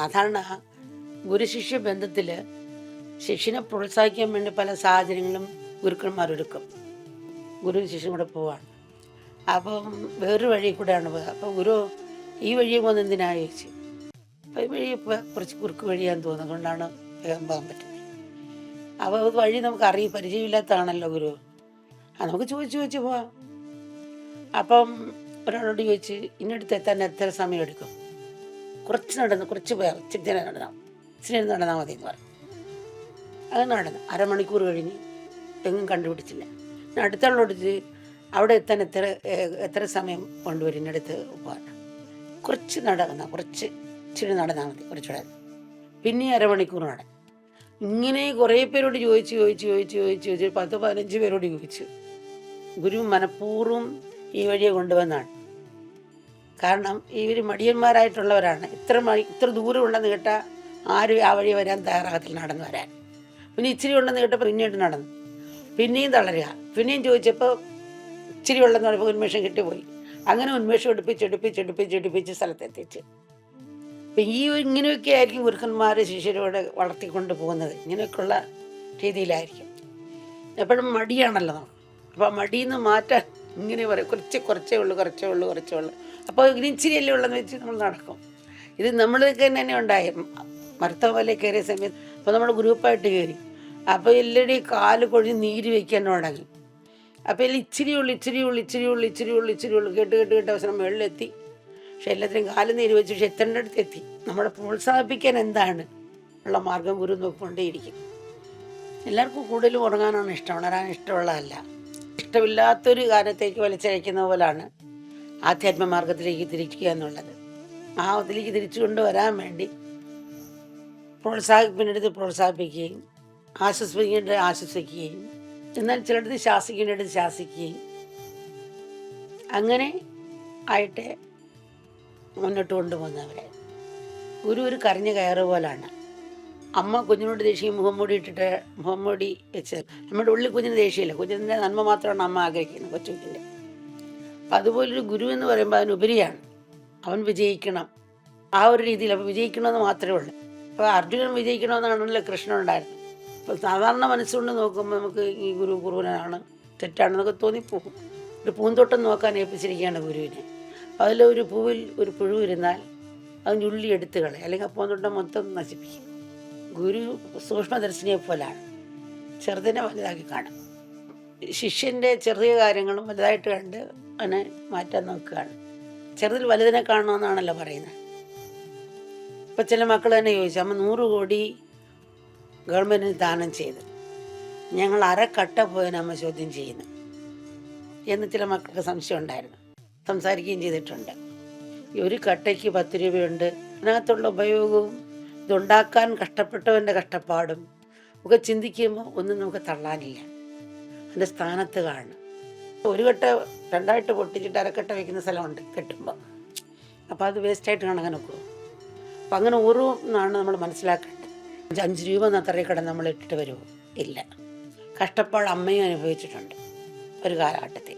സാധാരണ ഗുരുശിഷ്യ ബന്ധത്തിൽ ശിഷ്യനെ പ്രോത്സാഹിക്കാൻ വേണ്ടി പല സാഹചര്യങ്ങളും ഗുരുക്കന്മാരൊരുക്കും. ഗുരു ശിഷ്യനും കൂടെ പോവാണ്. അപ്പം വേറൊരു വഴി കൂടെയാണ് പോയത്. അപ്പം ഗുരു ഈ വഴിയെ പോകുന്നത് എന്തിനാണ് ചോദിച്ചു. അപ്പം ഈ വഴി കുറച്ച് കുറുക്ക് വഴിയാന്ന് തോന്നുന്നത്, അതുകൊണ്ടാണ് വേഗം പോകാൻ പറ്റുന്നത്. അപ്പോൾ അത് വഴി നമുക്ക് പരിചയമില്ലാത്തതാണല്ലോ ഗുരു. നമുക്ക് ചോദിച്ച് പോവാം. അപ്പം ഒരാളോട് ചോദിച്ച് ഇന്നടുത്ത് എത്താൻ എത്ര സമയം എടുക്കും? കുറച്ച് പോയാൽ ഇച്ചിരി നടന്നാൽ മതി എന്ന് പറഞ്ഞു. അത് നടന്നു. അരമണിക്കൂർ കഴിഞ്ഞ് എങ്ങും കണ്ടുപിടിച്ചില്ല. അടുത്തുള്ളടുത്ത് അവിടെ എത്താൻ എത്ര സമയം കൊണ്ടുവരും ഇന്നടുത്ത് പോകാൻ? ഇച്ചിരി നടന്നാൽ മതി, കുറച്ചുകൂടെ. പിന്നെ അരമണിക്കൂർ നടന്നു. ഇങ്ങനെ കുറേ പേരോട് ചോദിച്ച് 10-15 പേരോട് ചോദിച്ചു. ഗുരു മനഃപൂർവ്വം ഈ വഴിയെ കൊണ്ടുവന്നാണ്. കാരണം ഇവർ മടിയന്മാരായിട്ടുള്ളവരാണ്. ഇത്ര ദൂരം ഉണ്ടെന്ന് കേട്ടാൽ ആരും ആ വഴി വരാൻ തയ്യാറാകത്തില്ല, നടന്നു വരാൻ. പിന്നെ ഇച്ചിരി ഉണ്ടെന്ന് കേട്ടപ്പോൾ പിന്നീട് നടന്നു. പിന്നെയും തളരുക. പിന്നെയും ചോദിച്ചപ്പോൾ ഇച്ചിരി ഉള്ളെന്ന് പറയുമ്പോൾ ഉന്മേഷം കിട്ടിപ്പോയി. അങ്ങനെ ഉന്മേഷം എടുപ്പിച്ച് സ്ഥലത്തെത്തിച്ച്. അപ്പം ഇങ്ങനെയൊക്കെ ആയിരിക്കും ഗുരുക്കന്മാർ ശിഷ്യരോട് വളർത്തിക്കൊണ്ട് പോകുന്നത്. ഇങ്ങനെയൊക്കെയുള്ള രീതിയിലായിരിക്കും. എപ്പോഴും മടിയാണല്ലോ നമുക്ക്. അപ്പോൾ ആ മടിയിൽ നിന്ന് മാറ്റാൻ ഇങ്ങനെ പറയും, കുറച്ചേ ഉള്ളൂ. അപ്പോൾ ഇതിന് ഇച്ചിരിയല്ലേ ഉള്ളെന്ന് വെച്ച് നമ്മൾ നടക്കും. ഇത് നമ്മൾക്ക് തന്നെ ഉണ്ടായി. മരത്തമല കയറിയ സമയത്ത് അപ്പോൾ നമ്മൾ ഗ്രൂപ്പായിട്ട് കയറി. അപ്പോൾ എല്ലാവരുടെയും കാല് കൊഴിഞ്ഞ് നീര് വയ്ക്കാൻ തുടങ്ങി. അപ്പോൾ ഇതിൽ ഇച്ചിരി ഉള്ളു കേട്ട് അവസരം മുകളിലെത്തി. പക്ഷെ എല്ലാത്തിനും കാല് നീര് വെച്ച്, പക്ഷെ എത്തേണ്ടടുത്ത് എത്തി. നമ്മളെ പ്രോത്സാഹിപ്പിക്കാൻ എന്താണ് ഉള്ള മാർഗം ഗുരു നോക്കിക്കൊണ്ടേയിരിക്കും. എല്ലാവർക്കും കൂടുതലും ഉറങ്ങാനാണ് ഇഷ്ടം, ഉണരാൻ ഇഷ്ടമുള്ളതല്ല. ഇഷ്ടമില്ലാത്തൊരു കാര്യത്തേക്ക് വലിച്ചയക്കുന്ന പോലാണ് ആധ്യാത്മമാർഗത്തിലേക്ക് തിരിക്കുക എന്നുള്ളത്. അതിലേക്ക് തിരിച്ചു കൊണ്ടുവരാൻ വേണ്ടി പ്രോത്സാഹിപ്പിക്കുകയും ആശ്വസിപ്പിക്കുകയും എന്നാൽ ചിലടത്ത് ശാസിക്കേണ്ടടുത്ത് ശാസിക്കുകയും അങ്ങനെ ആയിട്ട് മുന്നോട്ട് കൊണ്ടുപോകുന്നവരെ. ഗുരു ഒരു കരഞ്ഞ കയറ് പോലാണ്. അമ്മ കുഞ്ഞിനോട് ദേഷ്യം മുഖംമൂടി വെച്ച് നമ്മുടെ ഉള്ളിൽ കുഞ്ഞിന് ദേഷ്യമില്ല, കുഞ്ഞിൻ്റെ നന്മ മാത്രമാണ് അമ്മ ആഗ്രഹിക്കുന്നത്, കൊച്ചുകുഞ്ഞിൻ്റെ. അപ്പം അതുപോലൊരു ഗുരു എന്ന് പറയുമ്പോൾ അതിനുപരിയാണ്. അവൻ വിജയിക്കണം, ആ ഒരു രീതിയിൽ. അപ്പോൾ വിജയിക്കണമെന്ന് മാത്രമേ ഉള്ളൂ. അപ്പോൾ അർജുനൻ വിജയിക്കണമെന്നാണല്ലോ കൃഷ്ണൻ ഉണ്ടായിരുന്നത്. അപ്പോൾ സാധാരണ മനസ്സുകൊണ്ട് നോക്കുമ്പോൾ നമുക്ക് ഈ ഗുരു കുറുവനാണ്, തെറ്റാണെന്നൊക്കെ തോന്നിപ്പോകും. ഒരു പൂന്തോട്ടം നോക്കാൻ ഏൽപ്പിച്ചിരിക്കുകയാണ് ഗുരുവിനെ. അതിലൊരു പൂവിൽ ഒരു പുഴു ഇരുന്നാൽ അതിൻ്റെ ഉള്ളി എടുത്ത് കളയും, അല്ലെങ്കിൽ ആ പൂന്തോട്ടം മൊത്തം നശിപ്പിക്കും. ഗുരു സൂക്ഷ്മദർശിനിയെ പോലാണ്, ചെറുതിനെ വലുതാക്കി കാണും. ശിഷ്യൻ്റെ ചെറിയ കാര്യങ്ങളും വലുതായിട്ട് കണ്ട് അതിനെ മാറ്റാൻ നോക്കുകയാണ്. ചെറുതിൽ വലുതിനെ കാണണമെന്നാണല്ലോ പറയുന്നത്. ഇപ്പം ചില മക്കൾ തന്നെ ചോദിച്ചു, അമ്മ 100 കോടി ഗവൺമെൻറ്റിന് ദാനം ചെയ്ത് ഞങ്ങൾ അരക്കട്ട പോയതിന് അമ്മ ചോദ്യം ചെയ്യുന്നു എന്ന് ചില മക്കൾക്ക് സംശയം ഉണ്ടായിരുന്നു, സംസാരിക്കുകയും ചെയ്തിട്ടുണ്ട്. ഒരു കട്ടയ്ക്ക് 10 രൂപയുണ്ട്. അതിനകത്തുള്ള ഉപയോഗവും ഇതുണ്ടാക്കാൻ കഷ്ടപ്പെട്ടവൻ്റെ കഷ്ടപ്പാടും ഒക്കെ ചിന്തിക്കുമ്പോൾ ഒന്നും നമുക്ക് തള്ളാനില്ല. അതിൻ്റെ സ്ഥാനത്ത് കാണും. ഒരു കട്ട 2ആയിട്ട് പൊട്ടിച്ചിട്ട് അരക്കട്ട വയ്ക്കുന്ന സ്ഥലമുണ്ട് കെട്ടുമ്പോൾ. അപ്പോൾ അത് വേസ്റ്റായിട്ട് കണക്കാൻ നോക്കുമോ? അപ്പം അങ്ങനെ ഓരോന്നാണ് നമ്മൾ മനസ്സിലാക്കേണ്ടത്. 5 രൂപ എന്നത്രയും കടന്ന് നമ്മൾ ഇട്ടിട്ട് വരുമോ? ഇല്ല. കഷ്ടപ്പാട് അമ്മയും അനുഭവിച്ചിട്ടുണ്ട് ഒരു കാലഘട്ടത്തിൽ.